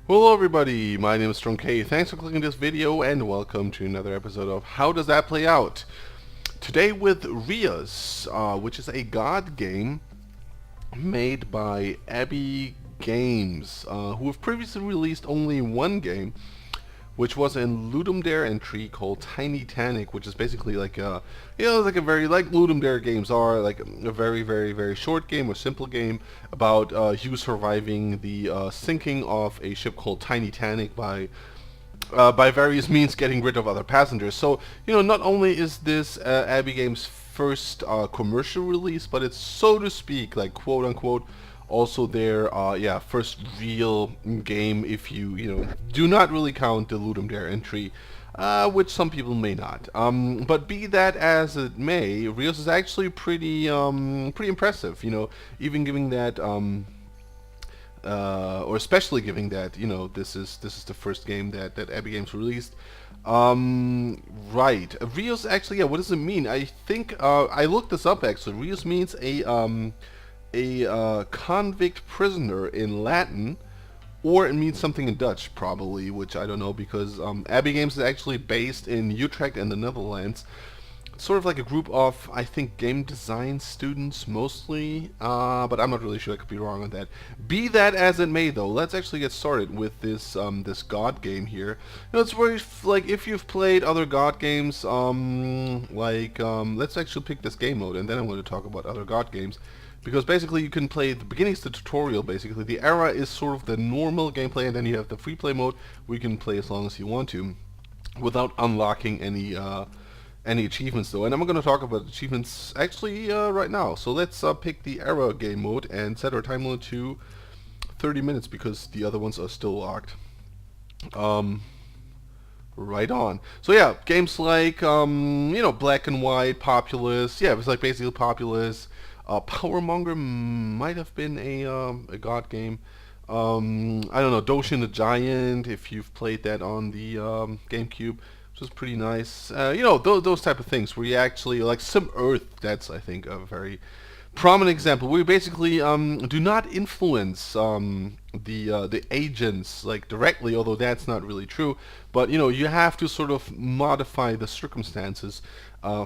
Hello everybody, my name is Strong K. Thanks for clicking this video and welcome to another episode of How Does That Play Out? Today with Reus, which is a god game made by Abbey Games, who have previously released only one game, which was in Ludum Dare entry called Tiny Tanic, which is basically like a, like a very, like Ludum Dare games are, like a very short game or simple game about you surviving the sinking of a ship called Tiny Tanic by various means getting rid of other passengers. So, not only is this Abbey Games' first commercial release, but it's, so to speak, like quote unquote, also their first real game if you do not really count the Ludum Dare entry, which some people may not. But be that as it may, Reus is actually pretty impressive. Even giving that or especially giving that this is the first game that Abbey Games released. Right. Reus actually, yeah. What does it mean? I think I looked this up actually. Reus means a convict prisoner in Latin, or it means something in Dutch probably, which I don't know because Abbey Games is actually based in Utrecht in the Netherlands. It's sort of like a group of, I think, game design students mostly, but I'm not really sure. I could be wrong on that. Be that as it may, though, let's actually get started with this this God game here. It's very like if you've played other God games, let's actually pick this game mode, and then I'm going to talk about other God games. Because basically you can play, the beginning's the tutorial basically. The era is sort of the normal gameplay, and then you have the free play mode where you can play as long as you want to without unlocking any achievements though. And I'm going to talk about achievements actually right now. So let's pick the era game mode and set our time limit to 30 minutes because the other ones are still locked. Right on. So yeah, games like Black and White, Populous. Yeah, it was like basically Populous. Powermonger might have been a god game. I don't know, Doshin the Giant, if you've played that on the GameCube, which was pretty nice. Those type of things where you actually, like Sim Earth, that's, I think, a very prominent example. We basically do not influence the agents like directly, although that's not really true. But you have to sort of modify the circumstances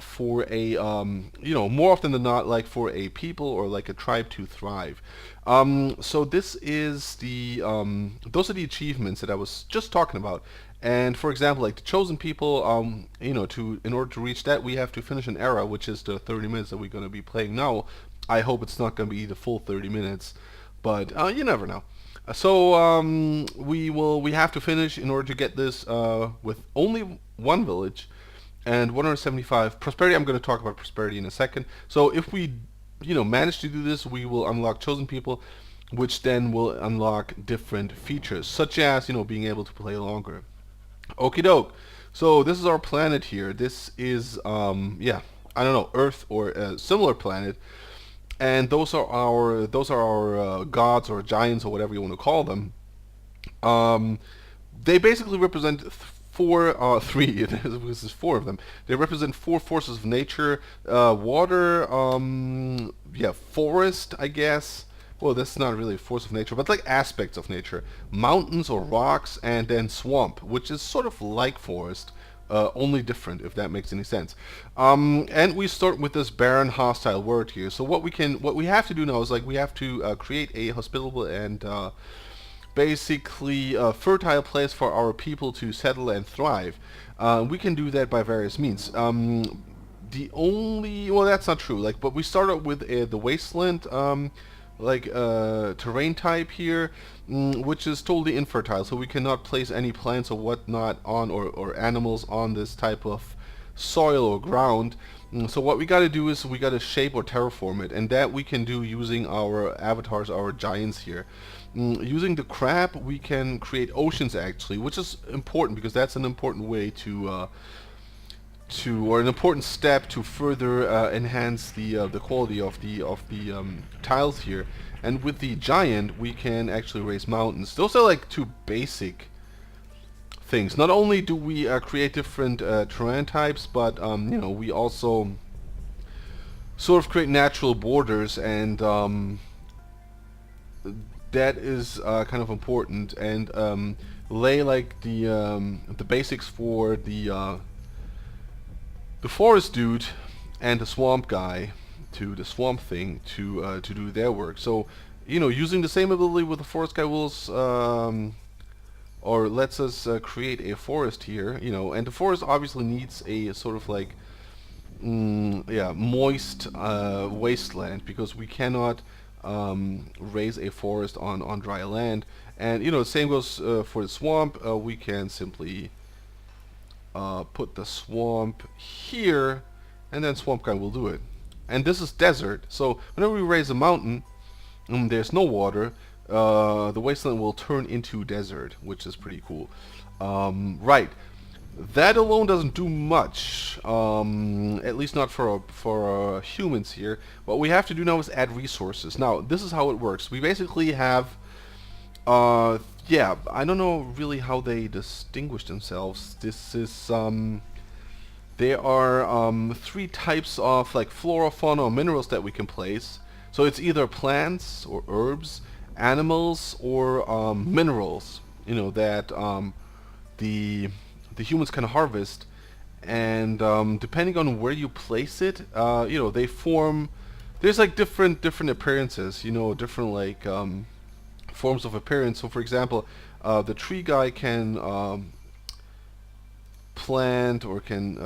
for a more often than not, like for a people or like a tribe to thrive. So this is the those are the achievements that I was just talking about. And for example, like the chosen people, in order to reach that, we have to finish an era, which is the 30 minutes that we're going to be playing now. I hope it's not going to be the full 30 minutes, but you never know. So we have to finish in order to get this with only one village and 175 prosperity. I'm going to talk about prosperity in a second. So if we manage to do this, we will unlock chosen people, which then will unlock different features, such as being able to play longer. Okie doke. So this is our planet here. This is I don't know, Earth or a similar planet, and those are our gods or giants or whatever you want to call them. They basically represent three. This is four of them. They represent four forces of nature: water, forest, I guess. Well, that's not really a force of nature, but like aspects of nature. Mountains or rocks, and then swamp, which is sort of like forest, only different, if that makes any sense. And we start with this barren, hostile world here. So what we have to do now is, like, we have to create a hospitable and basically fertile place for our people to settle and thrive. We can do that by various means. That's not true. Like, but we start out with the wasteland. Terrain type here, which is totally infertile, so we cannot place any plants or whatnot on, or animals on this type of soil or ground. So what we got to do is we got to shape or terraform it, and that we can do using our avatars, our giants here. Using the crab, we can create oceans actually, which is important because that's an important way or an important step to further enhance the quality of the tiles here. And with the giant, we can actually raise mountains. Those are like two basic things. Not only do we create different terrain types, but we also sort of create natural borders and that is kind of important, and lay like the basics for the forest dude and the swamp guy to the swamp thing to do their work. So, using the same ability with the forest guy will or lets us create a forest here, and the forest obviously needs a sort of like yeah, moist wasteland, because we cannot raise a forest on dry land. And the same goes for the swamp. We can simply put the swamp here, and then swamp guy will do it. And this is desert, so whenever we raise a mountain and there's no water, the wasteland will turn into desert, which is pretty cool. Right. That alone doesn't do much, at least not for humans here. What we have to do now is add resources. Now, this is how it works. We basically have, yeah, I don't know really how they distinguish themselves. This is, there are three types of like flora, fauna, or minerals that we can place. So it's either plants or herbs, animals, or minerals. That the humans can harvest, and depending on where you place it, they form. There's like different appearances, different like forms of appearance. So, for example, the tree guy can plant or can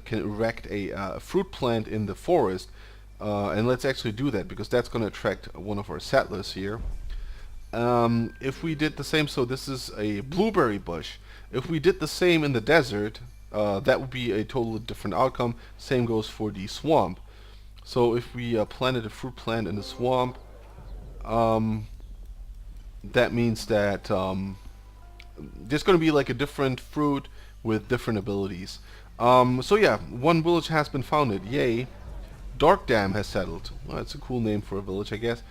can erect a fruit plant in the forest, and let's actually do that because that's going to attract one of our settlers here. If we did the same, so this is a blueberry bush. If we did the same in the desert, that would be a totally different outcome. Same goes for the swamp. So if we planted a fruit plant in the swamp, that means that there's going to be like a different fruit with different abilities. So yeah, one village has been founded. Yay. Dark Dam has settled. Well, that's a cool name for a village, I guess.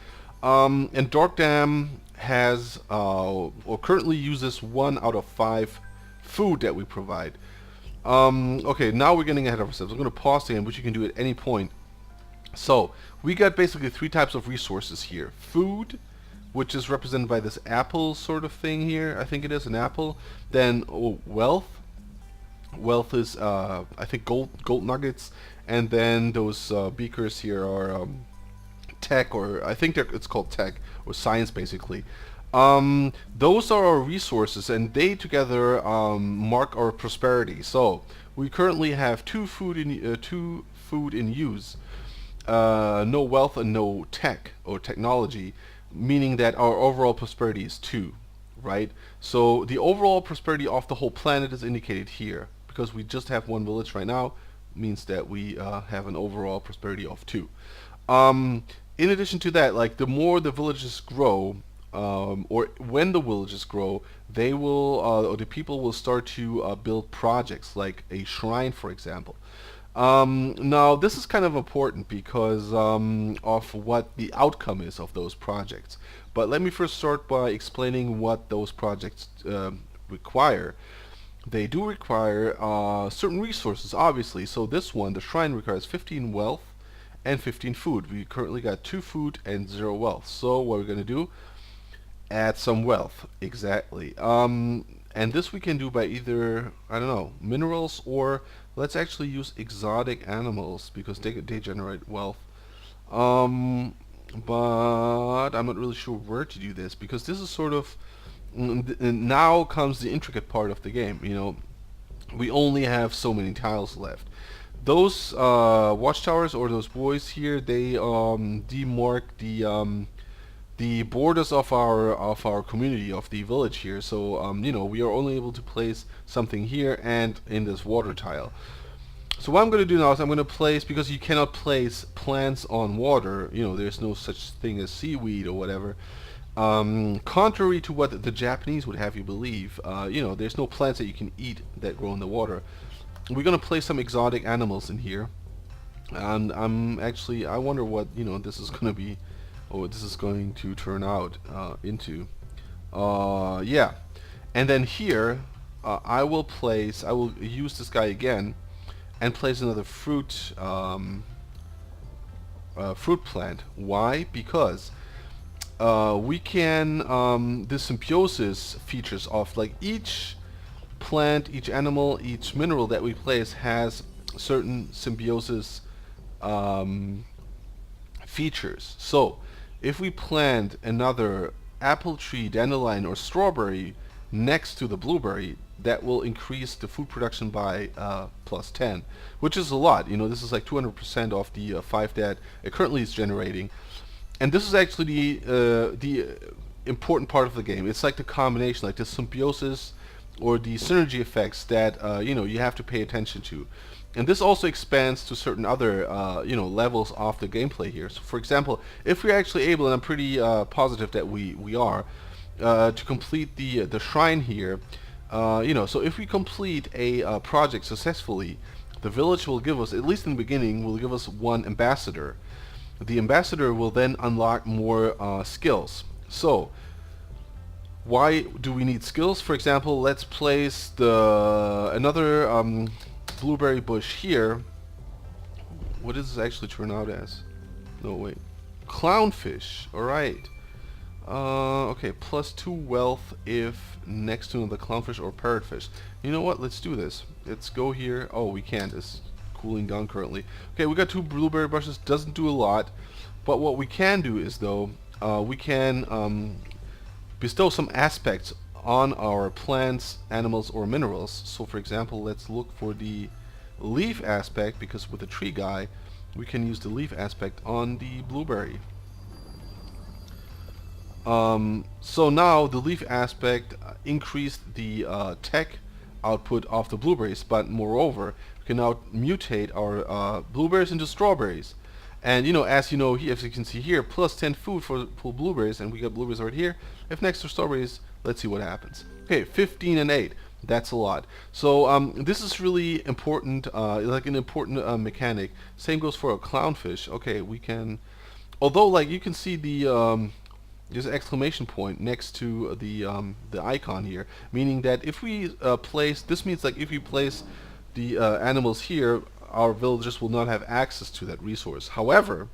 And Dark Dam has, or currently uses 1 out of 5 food that we provide. Okay, now we're getting ahead of ourselves. I'm going to pause the game, which you can do at any point. So, we got basically 3 types of resources here. Food, which is represented by this apple sort of thing here. I think it is an apple. Then wealth. Wealth is, I think, gold nuggets. And then those beakers here are tech, or I think it's called tech, or science, basically. Those are our resources, and they together mark our prosperity. So we currently have 2 food in use, no wealth and no tech or technology, meaning that our overall prosperity is 2, right? So the overall prosperity of the whole planet is indicated here, because we just have 1 village right now, means that we have an overall prosperity of 2. In addition to that, like the more the villages grow, or when the villages grow, they will, or the people will start to build projects, like a shrine, for example. Now, this is kind of important because of what the outcome is of those projects. But let me first start by explaining what those projects require. They do require certain resources, obviously. So this one, the shrine, requires 15 wealth and 15 food. We currently got 2 food and 0 wealth. So what we're going to do, add some wealth. Exactly. And this we can do by either, I don't know, minerals, or let's actually use exotic animals because they generate wealth. But I'm not really sure where to do this, because this is sort of, now comes the intricate part of the game. We only have so many tiles left. Those watchtowers, or those boys here, they demark the borders of our community, of the village here. So we are only able to place something here and in this water tile. So what I'm going to do now is I'm going to place, because you cannot place plants on water, there's no such thing as seaweed or whatever. Contrary to what the Japanese would have you believe, there's no plants that you can eat that grow in the water. We're going to place some exotic animals in here. And I wonder what, this is going to be, or what this is going to turn out into. Yeah. And then here, I will use this guy again and place another fruit plant. Why? Because we can the symbiosis features of like each plant, each animal, each mineral that we place has certain symbiosis um, features. So if we plant another apple tree, dandelion, or strawberry next to the blueberry, that will increase the food production by plus 10, which is a lot. You know, this is like 200% of the 5 that it currently is generating. And this is actually the important part of the game. It's like the combination, like the symbiosis or the synergy effects that you know, you have to pay attention to. And this also expands to certain other you know, levels of the gameplay here. So for example, if we're actually able, and I'm pretty positive that we are, to complete the shrine here, you know, so if we complete a project successfully, the village will give us, at least in the beginning, will give us one ambassador. The ambassador will then unlock more skills. So why do we need skills? For example, let's place the another blueberry bush here. What does this actually turn out as? No, wait. Clownfish. Alright. Okay, plus 2 wealth if next to the clownfish or parrotfish. You know what? Let's do this. Let's go here. Oh, we can't. It's cooling down currently. Okay, we got 2 blueberry bushes. Doesn't do a lot. But what we can do is, though, we can bestow some aspects on our plants, animals, or minerals. So for example, let's look for the leaf aspect, because with the tree guy we can use the leaf aspect on the blueberry. So now the leaf aspect increased the tech output of the blueberries, but moreover we can now mutate our blueberries into strawberries. And you know, as you know, here, as you can see here, plus 10 food for blueberries, and we got blueberries right here. If next to strawberries, let's see what happens. Okay, 15 and 8. That's a lot. So this is really important, like an important mechanic. Same goes for a clownfish. Okay, we can, although like you can see the there's an exclamation point next to the icon here, meaning that if we place, this means like if we place the animals here, our villagers will not have access to that resource. However,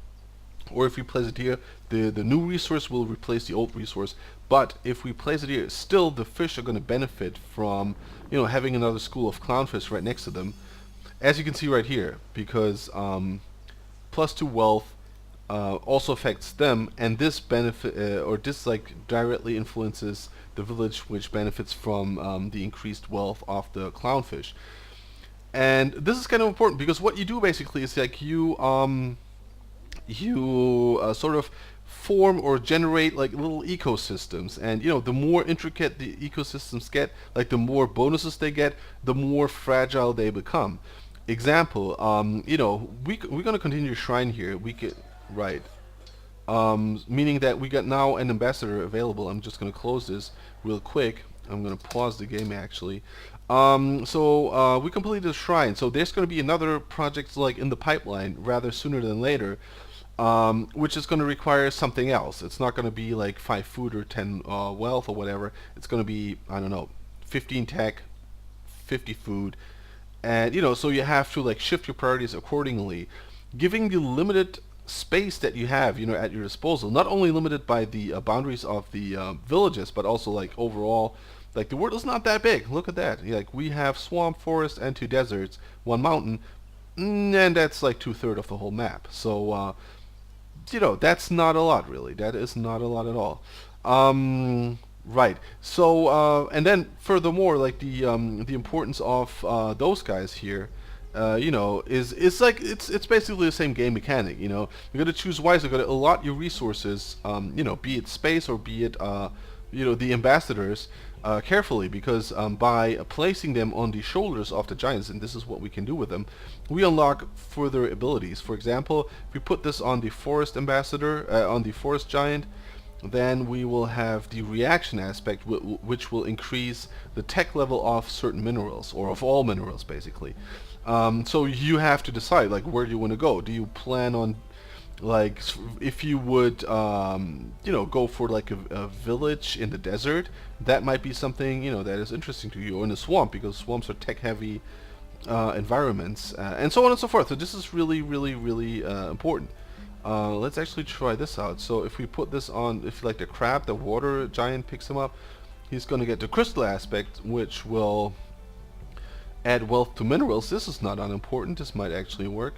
or if we place it here, the new resource will replace the old resource. But if we place it here, still the fish are going to benefit from, you know, having another school of clownfish right next to them, as you can see right here, because plus 2 wealth also affects them, and this benefit or this like directly influences the village, which benefits from the increased wealth of the clownfish. And this is kind of important because what you do basically is like you sort of form or generate like little ecosystems, and you know, the more intricate the ecosystems get, like the more bonuses they get, the more fragile they become. Example, you know, we're gonna continue shrine here. We could, right, meaning that we got now an ambassador available. I'm just gonna close this real quick. I'm gonna pause the game actually. So we completed the shrine, so there's going to be another project like in the pipeline rather sooner than later, which is going to require something else. It's not going to be like 5 food or 10 wealth or whatever. It's going to be, I don't know, 15 tech, 50 food, and you know, so you have to like shift your priorities accordingly, giving the limited space that you have, you know, at your disposal. Not only limited by the boundaries of the villages, but also like overall. Like the world is not that big. Look at that. Like we have swamp, forest, and 2 deserts, 1 mountain, and that's like 2/3 of the whole map. So you know, that's not a lot really. That is not a lot at all. Right. So and then furthermore, like the importance of those guys here. You know, is like it's basically the same game mechanic. You know, you got to choose wisely. You got to allot your resources. You know, be it space or be it you know, the ambassadors. Carefully, because by placing them on the shoulders of the giants, and this is what we can do with them, we unlock further abilities. For example, if we put this on the forest ambassador, on the forest giant, then we will have the reaction aspect, which will increase the tech level of certain minerals, or of all minerals basically. So you have to decide, like, where do you want to go? Do you plan on, like, if you would you know, go for like a village in the desert, that might be something, you know, that is interesting to you, or in a swamp, because swamps are tech heavy environments, and so on and so forth. So this is really important. Let's actually try this out. So if we put this on, if like the crab, the water giant picks him up, he's gonna get the crystal aspect, which will add wealth to minerals. This is not unimportant. This might actually work.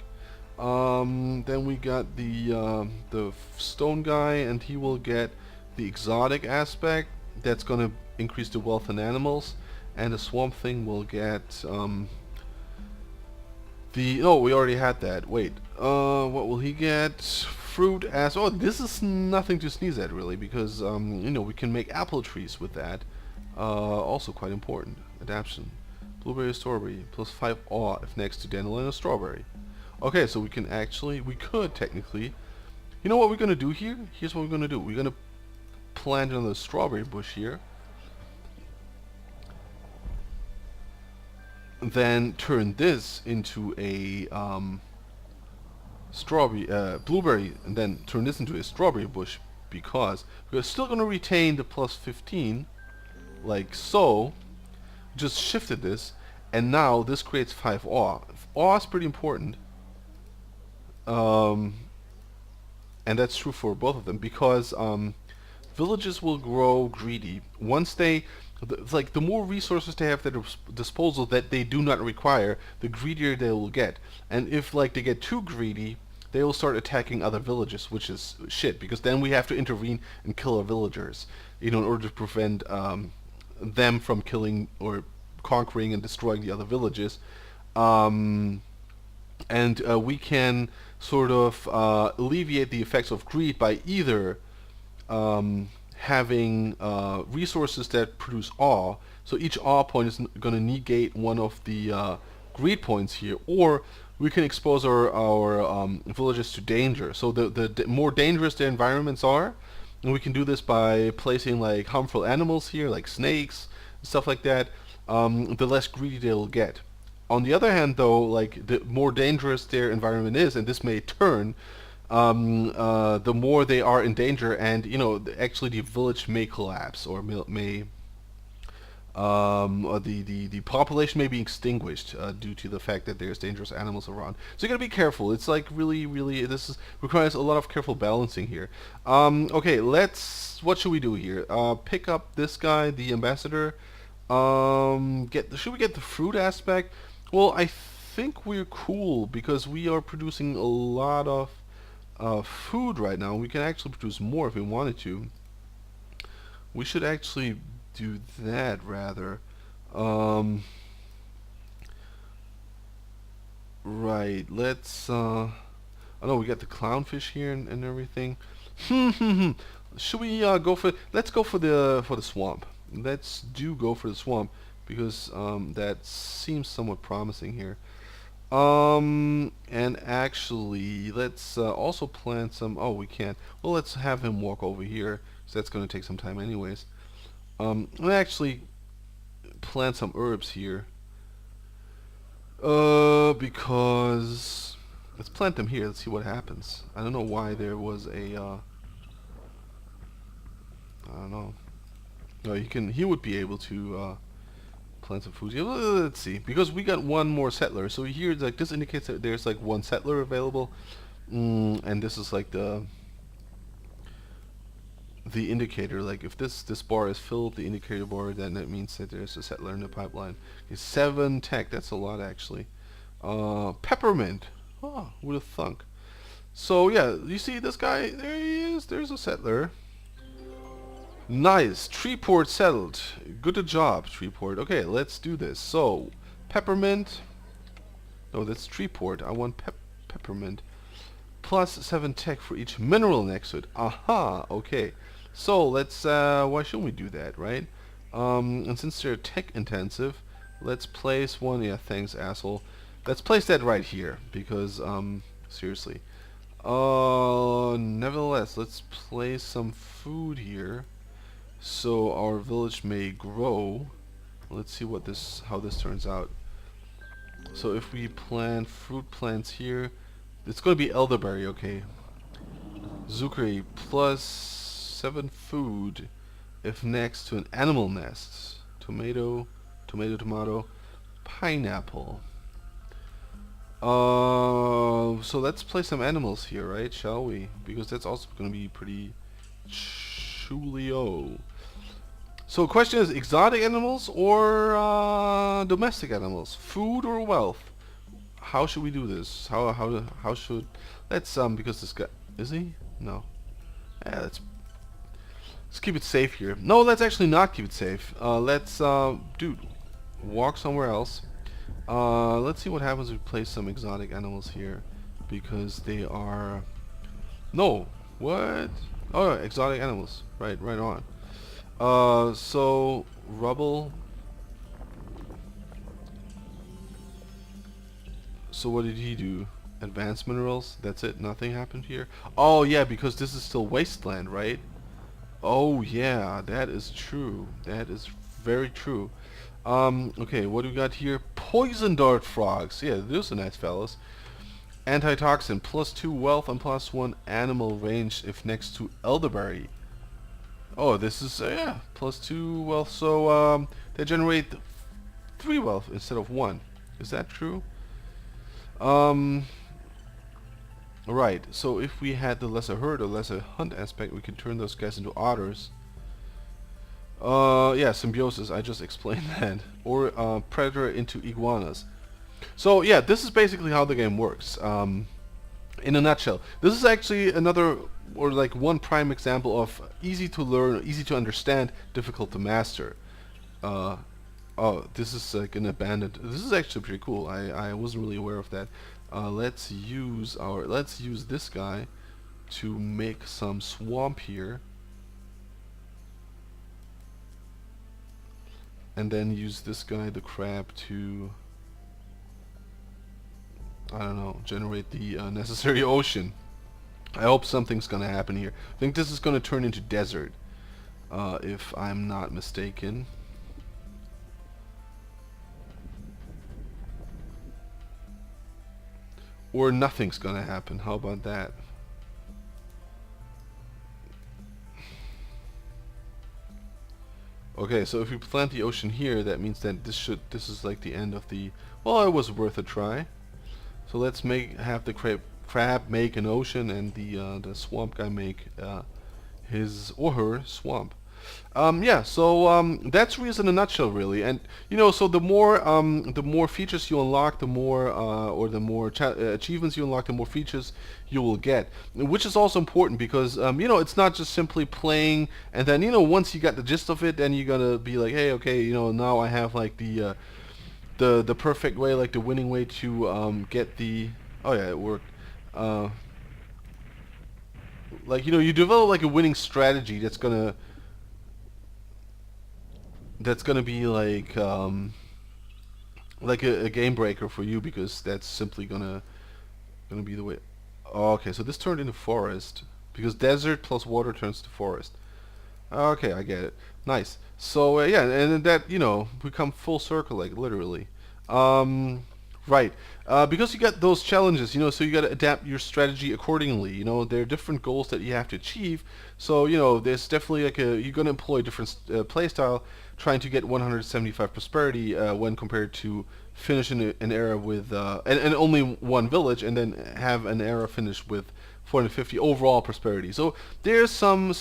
Then we got the stone guy, and he will get the exotic aspect. That's gonna increase the wealth in animals, and the swamp thing will get we already had that. Wait, what will he get? Fruit as oh, this is nothing to sneeze at really, because we can make apple trees with that. Also quite important. Adaption. Blueberry, strawberry, plus 5 awe if next to dandelion or strawberry. Okay, so we could technically, you know what we're gonna do here? Here's what we're gonna do. We're gonna plant another strawberry bush here. Then turn this into a blueberry, and then turn this into a strawberry bush, because we're still going to retain the plus 15, like so. Just shifted this, and now this creates 5 awe. Awe is pretty important, and that's true for both of them, because villages will grow greedy once they like the more resources they have at their disposal that they do not require, the greedier they will get. And if like they get too greedy, they will start attacking other villages, which is shit, because then we have to intervene and kill our villagers, in order to prevent them from killing or conquering and destroying the other villages. And we can sort of alleviate the effects of greed by either having resources that produce awe. So each awe point is going to negate one of the greed points here, or we can expose our villages to danger. So the more dangerous their environments are, and we can do this by placing like harmful animals here, like snakes, stuff like that, the less greedy they'll get. On the other hand, though, like the more dangerous their environment is, and this may turn, the more they are in danger, and actually the village may collapse, or or the population may be extinguished due to the fact that there's dangerous animals around. So you gotta be careful. It's like really requires a lot of careful balancing here. Okay, what should we do here? Pick up this guy, the ambassador. Should we get the fruit aspect? Well, I think we're cool because we are producing a lot of food right now. We can actually produce more if we wanted to. We should actually do that rather. Right. Let's. I know we got the clownfish here and everything. Should we go for? Let's go for the swamp. Let's go for the swamp because that seems somewhat promising here. And actually, let's also plant some. Oh, we can't. Well, let's have him walk over here. So that's going to take some time, anyways. Let's actually plant some herbs here. Because let's plant them here. Let's see what happens. I don't know why there was a. I don't know. No, he would be able to plant some food. Yeah, let's see, because we got one more settler. So here, like this indicates that there's like one settler available, and this is like the indicator. Like if this bar is filled, the indicator bar, then that means that there's a settler in the pipeline. Okay, 7 tech. That's a lot actually. Peppermint. Oh, who'd have thunk? So yeah, you see this guy? There he is. There's a settler. Nice. Treeport settled. Good job, Treeport. Okay, let's do this. So, peppermint. No, that's Treeport. I want peppermint. Plus 7 tech for each mineral next to it. Aha. Okay. So, let's, why shouldn't we do that, right? And since they're tech intensive, let's place one. Yeah, thanks, asshole. Let's place that right here because, seriously. Nevertheless, let's place some food here. So our village may grow. Let's see how this turns out. So if we plant fruit plants here, it's going to be elderberry, okay. Zucchini plus 7 food if next to an animal nest. Tomato, pineapple. So let's play some animals here, right? Shall we? Because that's also going to be pretty chulio. So the question is, exotic animals or domestic animals? Food or wealth? How should we do this? How should... Let's, because this guy... Is he? No. Yeah, let's keep it safe here. No, let's actually not keep it safe. Let's, dude, walk somewhere else. Let's see what happens if we place some exotic animals here. Because they are... No! What? Oh, exotic animals. Right on. So, rubble. So what did he do? Advanced minerals? That's it? Nothing happened here? Oh, yeah, because this is still wasteland, right? Oh, yeah, that is true. That is very true. Okay, what do we got here? Poison dart frogs. Yeah, those are nice fellas. Antitoxin, +2 wealth and +1 animal range if next to elderberry. Oh, this is, yeah, +2 wealth. So, they generate 3 wealth instead of 1. Is that true? Right. So if we had the lesser herd or lesser hunt aspect, we could turn those guys into otters. Yeah, symbiosis. I just explained that. Or predator into iguanas. So yeah, this is basically how the game works. In a nutshell, this is actually another or like one prime example of easy to learn, easy to understand, difficult to master. Oh, this is like an abandoned. This is actually pretty cool. I wasn't really aware of that. Let's use this guy to make some swamp here, and then use this guy, the crab, to I don't know, generate the necessary ocean. I hope something's gonna happen here. I think this is gonna turn into desert, if I'm not mistaken. Or nothing's gonna happen. How about that? Okay, so if we plant the ocean here, that means that this is like the end of the... Well, it was worth a try. So let's have the crab make an ocean, and the swamp guy make his or her swamp. Yeah, so that's Reus in a nutshell, really. And you know, so the more features you unlock, the more or the more achievements you unlock, the more features you will get, which is also important because you know, it's not just simply playing and then, you know, once you got the gist of it, then you're gonna be like, hey, okay, you know, now I have like the perfect way, like the winning way to get the... Oh yeah, it worked. Like, you know, you develop like a winning strategy that's gonna be like a game breaker for you, because that's simply gonna be the way. Oh, okay, so this turned into forest because desert plus water turns to forest. Okay, I get it. Nice. So yeah, and that, you know, we come full circle, like literally. Um, right. Because you got those challenges, you know, so you got to adapt your strategy accordingly. You know, there are different goals that you have to achieve. So you know, there's definitely like you're gonna employ different play style, trying to get 175 prosperity when compared to finishing an era with and only one village, and then have an era finish with 450 overall prosperity. So there's some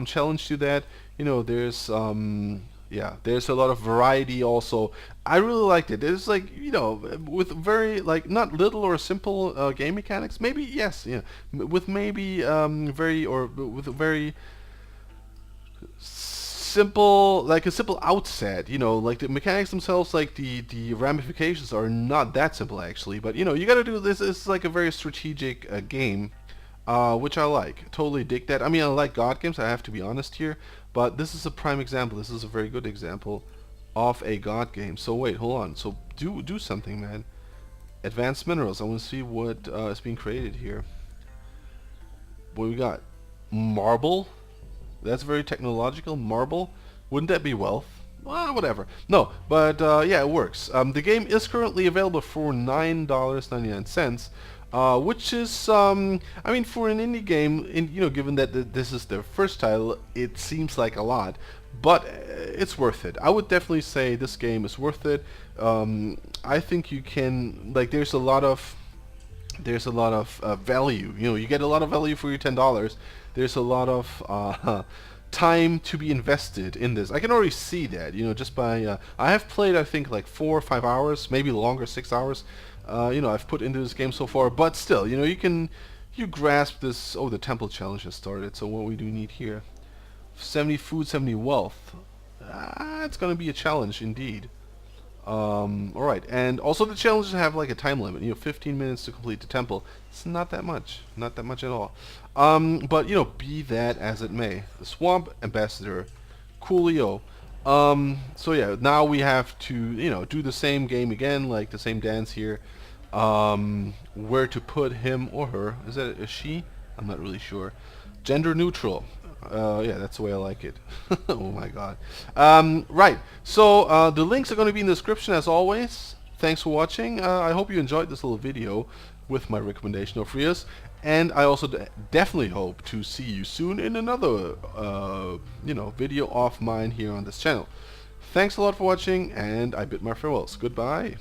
challenge to that. You know, there's yeah, there's a lot of variety also. I really liked it. It's like, you know, with very like not little or simple game mechanics. Maybe yes, yeah, with maybe very or with a very simple, like a simple outset, you know, like the mechanics themselves, like the ramifications are not that simple actually, but you know, you gotta do this. It's like a very strategic game, which I like. Totally dig that. I mean, I like God games, I have to be honest here, but this is a prime example. This is a very good example of a God game. So wait, hold on. So do something, man. Advanced minerals. I want to see what is being created here. What we got? Marble. That's very technological. Marble. Wouldn't that be wealth? Well, whatever. No, but yeah, it works. The game is currently available for $9.99. Which is, I mean, for an indie game, you know, given that this is their first title, it seems like a lot. but it's worth it. I would definitely say this game is worth it. I think you can, like, there's a lot of value. You know, you get a lot of value for your $10. There's a lot of time to be invested in this. I can already see that, you know, just by I have played, I think, like 4 or 5 hours, maybe longer, 6 hours. You know, I've put into this game so far, but still, you know, you grasp this. Oh, the temple challenge has started. So what we do need here: 70 food, 70 wealth. It's gonna be a challenge indeed. Alright, and also the challenges have like a time limit, you know, 15 minutes to complete the temple. It's not that much, not that much at all. But, you know, be that as it may. The Swamp Ambassador, coolio. So yeah, now we have to, you know, do the same game again, like the same dance here. Where to put him or her. Is that a she? I'm not really sure. Gender neutral. Yeah, that's the way I like it. Oh my god. Right, so the links are going to be in the description as always. Thanks for watching. I hope you enjoyed this little video with my recommendation of Reus. And I also definitely hope to see you soon in another you know, video of mine here on this channel. Thanks a lot for watching, and I bid my farewells. Goodbye.